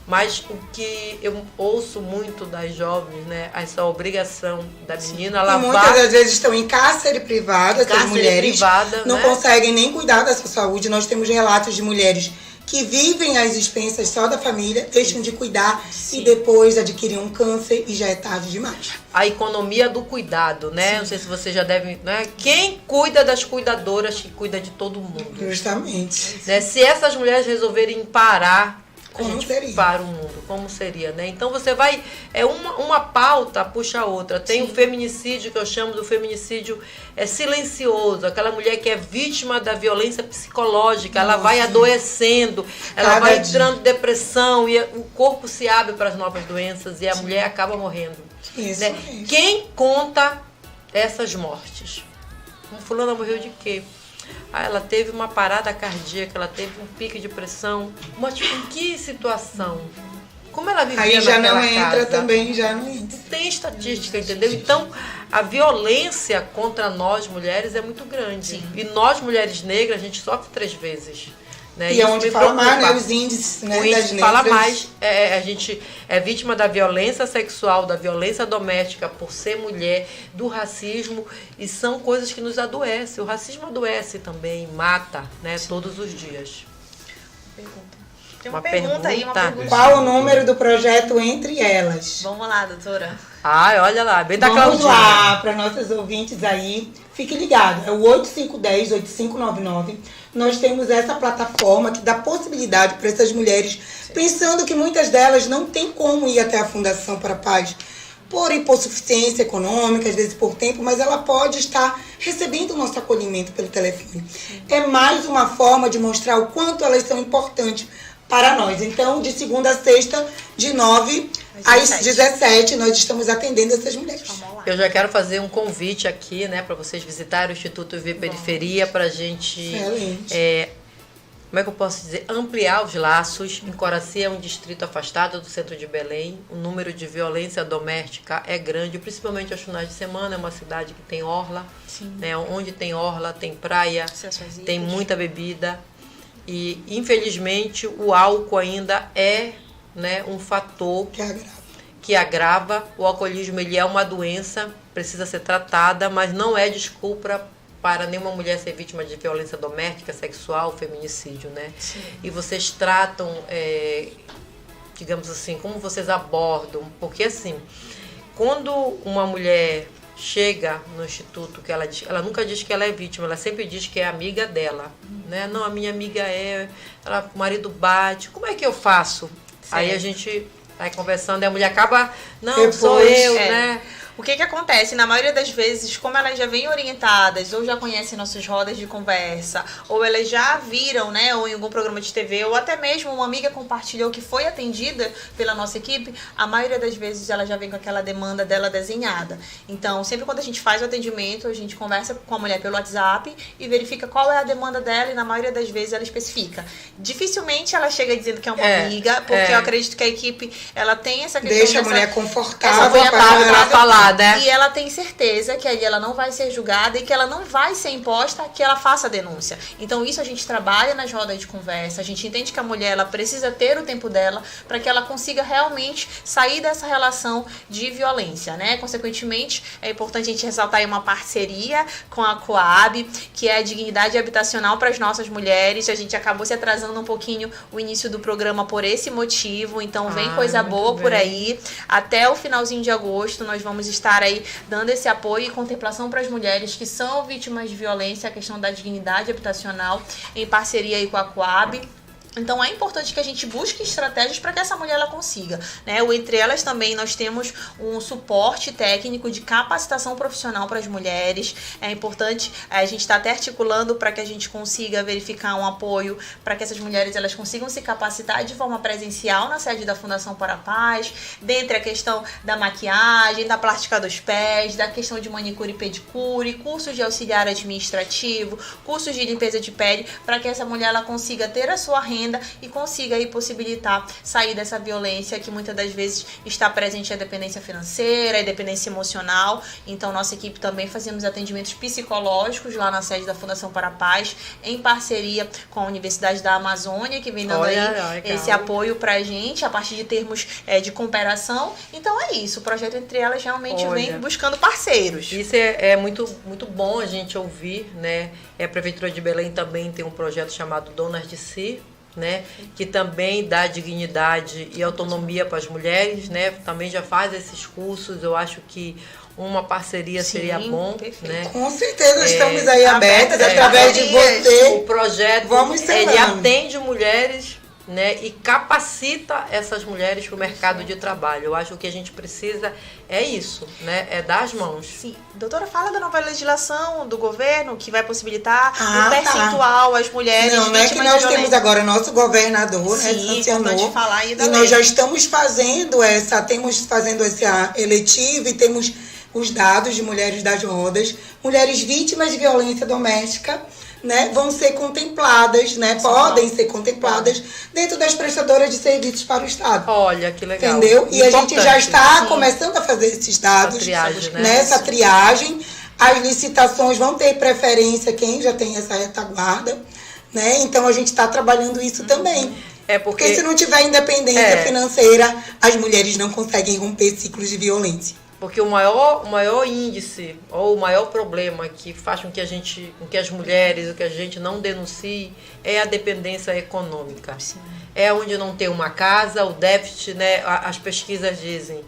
Mas o que eu ouço muito das jovens, né? Essa obrigação da menina lavar... E muitas das vezes estão em cárcere privado, essas mulheres não né? conseguem nem cuidar da sua saúde. Nós temos relatos de mulheres que vivem às expensas só da família, deixam de cuidar e depois adquirem um câncer e já é tarde demais. A economia do cuidado, né? Não sei se você já deve... Né? Quem cuida das cuidadoras que cuida de todo mundo. Justamente. Né? Se essas mulheres resolverem parar... Como seria? Para o mundo, como seria, né? Então você vai, uma pauta puxa a outra. Tem o feminicídio, que eu chamo do feminicídio silencioso, aquela mulher que é vítima da violência psicológica, ela vai adoecendo, ela vai entrando em depressão e o corpo se abre para as novas doenças e a mulher acaba morrendo. Isso né? Quem conta essas mortes? Fulana morreu de quê? Ela teve uma parada cardíaca, ela teve um pico de pressão. Mas tipo, em que situação? Como ela vivia aí já naquela não entra casa? também, já não entra. Não tem estatística, entendeu? Então, a violência contra nós mulheres é muito grande. Sim. E nós, mulheres negras, a gente sofre 3 vezes. Né? E é onde fala mais, né? Os índices, né, das negras. Fala mais. A gente é vítima da violência sexual, da violência doméstica, por ser mulher, do racismo, e são coisas que nos adoecem. O racismo adoece também, mata, né? Todos os dias. Tem uma pergunta aí, uma pergunta. Qual o número do projeto Entre Elas? Vamos lá, doutora. Olha lá, bem da Claudinha. Vamos lá, para nossos ouvintes aí, fique ligado, é o 8510-8599. Nós temos essa plataforma que dá possibilidade para essas mulheres, pensando que muitas delas não têm como ir até a Fundação para a Paz, por hipossuficiência econômica, às vezes por tempo, mas ela pode estar recebendo o nosso acolhimento pelo telefone. É mais uma forma de mostrar o quanto elas são importantes para nós. Então, de segunda a sexta, de 9 às 17, nós estamos atendendo essas mulheres. Eu já quero fazer um convite aqui, né, para vocês visitarem o Instituto V Periferia, para a gente, como é que eu posso dizer, ampliar os laços. Encoraci é um distrito afastado do centro de Belém. O número de violência doméstica é grande, principalmente aos finais de semana. É uma cidade que tem orla, né, onde tem orla, tem praia, tem muita bebida. E, infelizmente, o álcool ainda é, né, um fator que agrava. O alcoolismo, ele é uma doença, precisa ser tratada, mas não é desculpa para nenhuma mulher ser vítima de violência doméstica, sexual, feminicídio, né? Sim. E vocês tratam, digamos assim, como vocês abordam? Porque, assim, quando uma mulher chega no instituto, que ela nunca diz que ela é vítima, ela sempre diz que é amiga dela, né? Não, a minha amiga o marido bate, como é que eu faço? Sim. Aí a gente vai conversando e a mulher acaba, sou eu, né? O que acontece? Na maioria das vezes, como elas já vêm orientadas, ou já conhecem nossas rodas de conversa, ou elas já viram, né, ou em algum programa de TV, ou até mesmo uma amiga compartilhou que foi atendida pela nossa equipe, a maioria das vezes ela já vem com aquela demanda dela desenhada. Então, sempre quando a gente faz o atendimento, a gente conversa com a mulher pelo WhatsApp e verifica qual é a demanda dela, e na maioria das vezes ela especifica. Dificilmente ela chega dizendo que é uma amiga, porque eu acredito que a equipe, ela tem essa questão. Deixa a mulher confortável para falar. Né? E ela tem certeza que ali ela não vai ser julgada e que ela não vai ser imposta que ela faça a denúncia. Então isso a gente trabalha nas rodas de conversa, a gente entende que a mulher ela precisa ter o tempo dela para que ela consiga realmente sair dessa relação de violência, né? Consequentemente, é importante a gente ressaltar aí uma parceria com a Coab, que é a dignidade habitacional para as nossas mulheres. A gente acabou se atrasando um pouquinho o início do programa por esse motivo, então vem coisa boa por aí. Até o finalzinho de agosto nós vamos estar aí dando esse apoio e contemplação para as mulheres que são vítimas de violência, a questão da dignidade habitacional, em parceria aí com a Coab. Então é importante que a gente busque estratégias para que essa mulher ela consiga, né? Entre elas também nós temos um suporte técnico de capacitação profissional para as mulheres. É importante, a gente está até articulando para que a gente consiga verificar um apoio para que essas mulheres elas consigam se capacitar de forma presencial na sede da Fundação Para a Paz, dentre a questão da maquiagem, da plástica dos pés, da questão de manicure e pedicure, cursos de auxiliar administrativo, cursos de limpeza de pele, para que essa mulher ela consiga ter a sua renda e consiga aí possibilitar sair dessa violência que muitas das vezes está presente a dependência financeira, a dependência emocional. Então nossa equipe também fazemos atendimentos psicológicos lá na sede da Fundação Para a Paz, em parceria com a Universidade da Amazônia, que vem dando esse apoio pra gente, a partir de termos de cooperação. Então é isso, o projeto Entre Elas realmente vem buscando parceiros. Isso é muito, muito bom a gente ouvir, né? A Prefeitura de Belém também tem um projeto chamado Donas de Si, né, que também dá dignidade e autonomia para as mulheres, né, também já faz esses cursos. Eu acho que uma parceria seria bom, né? Com certeza, estamos aí abertas através de você. O projeto ele atende mulheres, né, e capacita essas mulheres para o mercado de trabalho. Eu acho que o que a gente precisa é isso, né, é dar as mãos. Sim. Doutora, fala da nova legislação do governo que vai possibilitar um percentual às mulheres. Não é que nós temos agora nosso governador, né, sancionou, falar aí da e nós já estamos fazendo essa eletiva e temos os dados de mulheres das rodas, mulheres vítimas de violência doméstica, né, vão ser contempladas, né, podem ser contempladas dentro das prestadoras de serviços para o Estado. Olha, que legal. Entendeu? E a gente já está começando a fazer esses dados, essa triagem, né? Nessa triagem. As licitações vão ter preferência quem já tem essa retaguarda, né? Então a gente está trabalhando isso também. Porque se não tiver independência financeira, as mulheres não conseguem romper ciclos de violência. Porque o maior índice, ou o maior problema que faz com que as mulheres, que a gente não denuncie, é a dependência econômica. Sim. É onde não tem uma casa, o déficit, né? As pesquisas dizem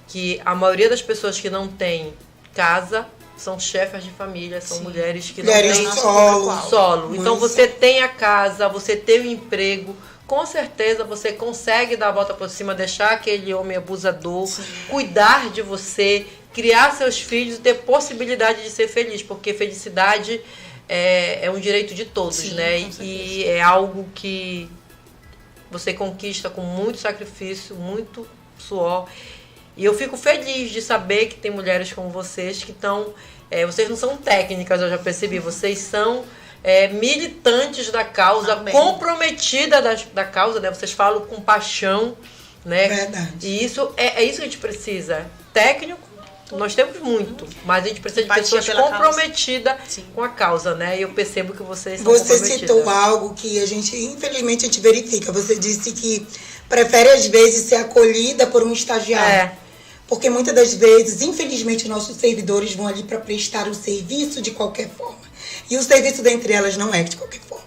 que a maioria das pessoas que não têm casa são chefes de família, são mulheres que não têm solo. Então você tem a casa, você tem o emprego, com certeza você consegue dar a volta por cima, deixar aquele homem abusador, cuidar de você, criar seus filhos e ter possibilidade de ser feliz, porque felicidade é um direito de todos, né? E é algo que você conquista com muito sacrifício, muito suor. E eu fico feliz de saber que tem mulheres como vocês que estão... vocês não são técnicas, eu já percebi, vocês são... militantes da causa, comprometidas da causa, né? Vocês falam com paixão, né? Verdade. E isso é isso que a gente precisa. Técnico, nós temos muito, mas a gente precisa de pessoas comprometidas com a causa, né? E eu percebo que vocês são comprometidas. Você citou algo que infelizmente, a gente verifica. Você disse que prefere, às vezes, ser acolhida por um estagiário. Porque muitas das vezes, infelizmente, nossos servidores vão ali para prestar o serviço de qualquer forma. E o serviço Entre Elas não é de qualquer forma.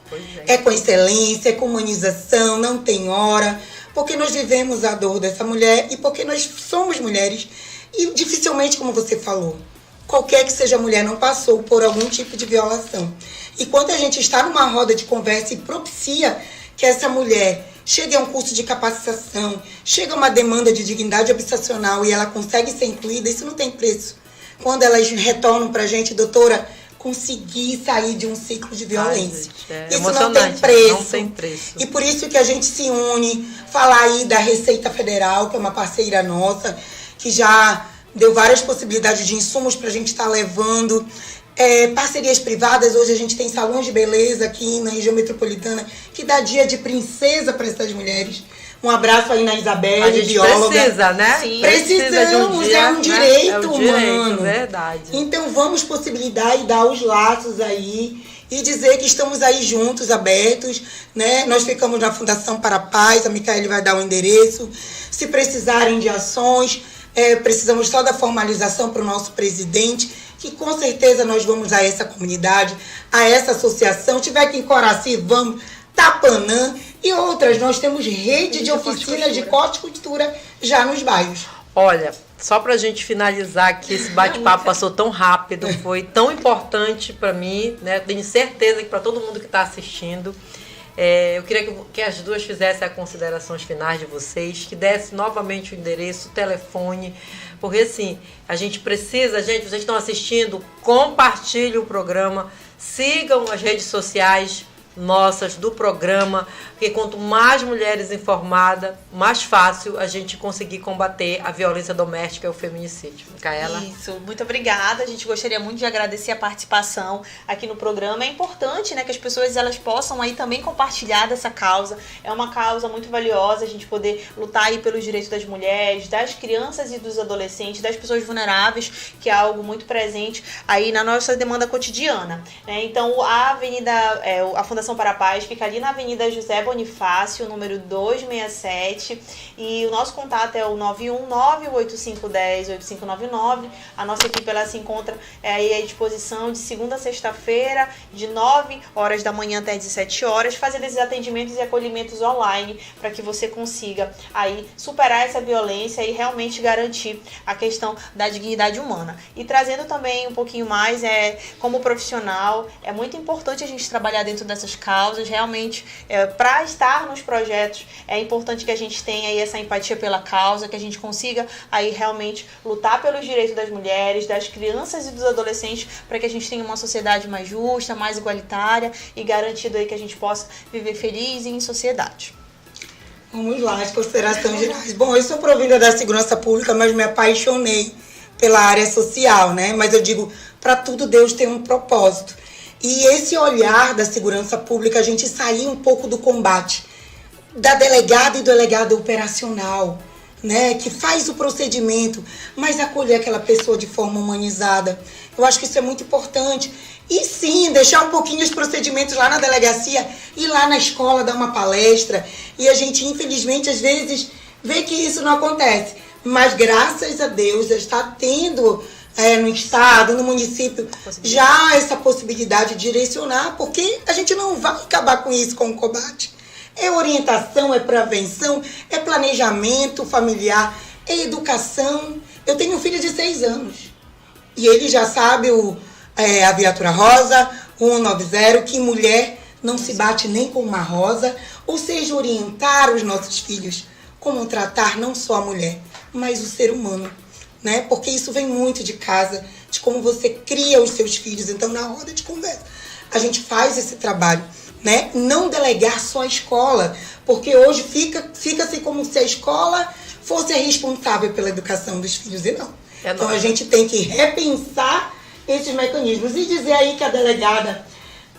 É com excelência, é com humanização, não tem hora. Porque nós vivemos a dor dessa mulher e porque nós somos mulheres. E dificilmente, como você falou, qualquer que seja a mulher não passou por algum tipo de violação. E quando a gente está numa roda de conversa e propicia que essa mulher chegue a um curso de capacitação, chega a uma demanda de dignidade habitacional e ela consegue ser incluída, isso não tem preço. Quando elas retornam para a gente, doutora, conseguir sair de um ciclo de violência. Isso não tem preço. Não tem preço. E por isso que a gente se une, falar aí da Receita Federal, que é uma parceira nossa, que já deu várias possibilidades de insumos para a gente estar levando. Parcerias privadas, hoje a gente tem salões de beleza aqui na região metropolitana, que dá dia de princesa para essas mulheres. Um abraço aí na Isabelle, a gente bióloga. Precisa, né? Sim. Precisamos, é um direito humano. Verdade. Então vamos possibilitar e dar os laços aí e dizer que estamos aí juntos, abertos, né? Nós ficamos na Fundação Para a Paz, a Micaele vai dar o endereço. Se precisarem de ações, precisamos só da formalização para o nosso presidente, que com certeza nós vamos a essa comunidade, a essa associação. Se tiver que em Coraci, vamos, Tapanã e outras. Nós temos rede de oficinas de corte e costura já nos bairros. Olha, só pra gente finalizar aqui, esse bate-papo passou tão rápido, foi tão importante para mim, né? Tenho certeza que para todo mundo que está assistindo. Eu queria que as duas fizessem as considerações finais de vocês, que desse novamente o endereço, o telefone, porque assim, a gente precisa, vocês estão assistindo, compartilhem o programa, sigam as redes sociais nossas do programa, porque quanto mais mulheres informadas, mais fácil a gente conseguir combater a violência doméstica e o feminicídio. Micaela? Isso, muito obrigada. A gente gostaria muito de agradecer a participação aqui no programa. É importante, né, que as pessoas elas possam aí também compartilhar dessa causa. É uma causa muito valiosa a gente poder lutar aí pelos direitos das mulheres, das crianças e dos adolescentes, das pessoas vulneráveis, que é algo muito presente aí na nossa demanda cotidiana, né? Então, a Fundação para a Paz fica ali na Avenida José Bonifácio, número 267, e o nosso contato é o 919-8510-8599. A nossa equipe ela se encontra aí à disposição de segunda a sexta-feira, de 9 horas da manhã até 17 horas, fazendo esses atendimentos e acolhimentos online para que você consiga aí superar essa violência e realmente garantir a questão da dignidade humana. E trazendo também um pouquinho mais, como profissional, é muito importante a gente trabalhar dentro dessas causas, realmente, para estar nos projetos, é importante que a gente tenha aí essa empatia pela causa, que a gente consiga aí realmente lutar pelos direitos das mulheres, das crianças e dos adolescentes, para que a gente tenha uma sociedade mais justa, mais igualitária e garantido aí que a gente possa viver feliz e em sociedade. Vamos lá, as considerações gerais. Bom, eu sou provinda da segurança pública, mas me apaixonei pela área social, né? Mas eu digo, para tudo Deus tem um propósito. E esse olhar da segurança pública, a gente sair um pouco do combate da delegada e do delegado operacional, né, que faz o procedimento, mas acolher aquela pessoa de forma humanizada. Eu acho que isso é muito importante. E sim, deixar um pouquinho os procedimentos lá na delegacia, ir lá na escola, dar uma palestra. E a gente, infelizmente, às vezes vê que isso não acontece. Mas graças a Deus já está tendo no estado, no município, já essa possibilidade de direcionar, porque a gente não vai acabar com isso com o combate. É orientação, é prevenção, é planejamento familiar, é educação. Eu tenho um filho de 6 anos e ele já sabe a viatura rosa, o 190, que mulher não se bate nem com uma rosa, ou seja, orientar os nossos filhos como tratar não só a mulher, mas o ser humano, né? Porque isso vem muito de casa, de como você cria os seus filhos. Então, na roda de conversa, a gente faz esse trabalho, né? Não delegar só a escola, porque hoje fica-se como se a escola fosse a responsável pela educação dos filhos, e não. Então, a gente tem que repensar esses mecanismos e dizer aí que a delegada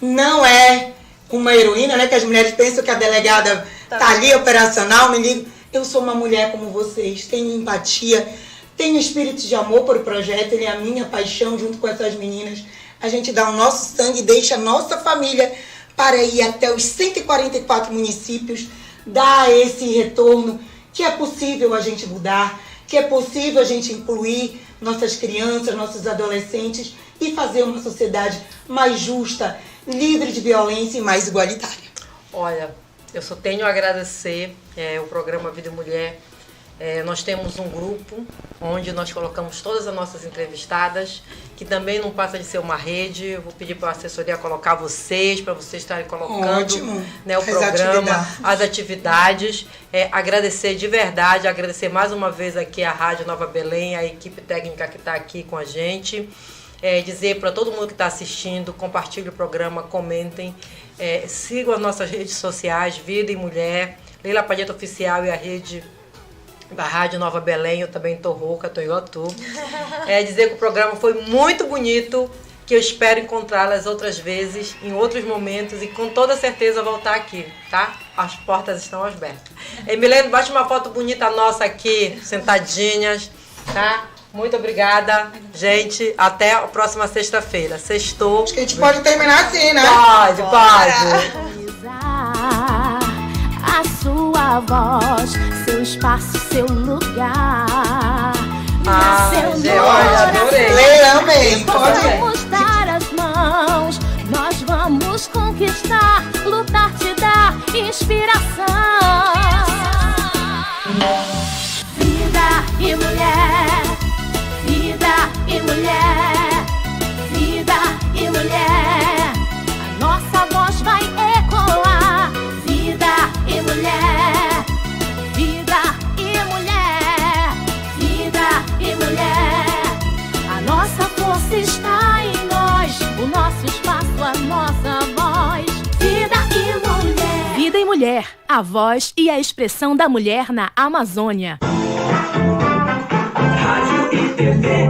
não é uma heroína, né? Que as mulheres pensam que a delegada tá ali operacional. Me ligo, eu sou uma mulher como vocês, tenho empatia, tenho espírito de amor por o projeto, ele é a minha paixão junto com essas meninas. A gente dá o nosso sangue e deixa a nossa família para ir até os 144 municípios, dar esse retorno, que é possível a gente mudar, que é possível a gente incluir nossas crianças, nossos adolescentes e fazer uma sociedade mais justa, livre de violência e mais igualitária. Olha, eu só tenho a agradecer o programa Vida e Mulher. Nós temos um grupo onde nós colocamos todas as nossas entrevistadas, que também não passa de ser uma rede. Eu vou pedir para a assessoria colocar vocês, para vocês estarem colocando, né, o programa, as atividades. Agradecer de verdade, agradecer mais uma vez aqui a Rádio Nova Belém, a equipe técnica que está aqui com a gente. Dizer para todo mundo que está assistindo, compartilhe o programa, comentem, sigam as nossas redes sociais, Vida e Mulher, Leila Palheta Oficial e a rede da Rádio Nova Belém. Eu também tô rouca, tô igual tu. Dizer que o programa foi muito bonito, que eu espero encontrá-las outras vezes, em outros momentos, e com toda certeza voltar aqui, tá? As portas estão abertas. Milene, bate uma foto bonita nossa aqui, sentadinhas, tá? Muito obrigada, gente. Até a próxima sexta-feira. Sextou. Acho que a gente pode terminar assim, né? Pode. A sua voz, seu espaço, seu lugar. Leila, amei. Vamos dar as mãos, nós vamos conquistar, lutar, te dar inspiração. Vida e mulher, vida e mulher, vida e mulher. A nossa voz vai ecoar. Mulher, a voz e a expressão da mulher na Amazônia. Rádio e TV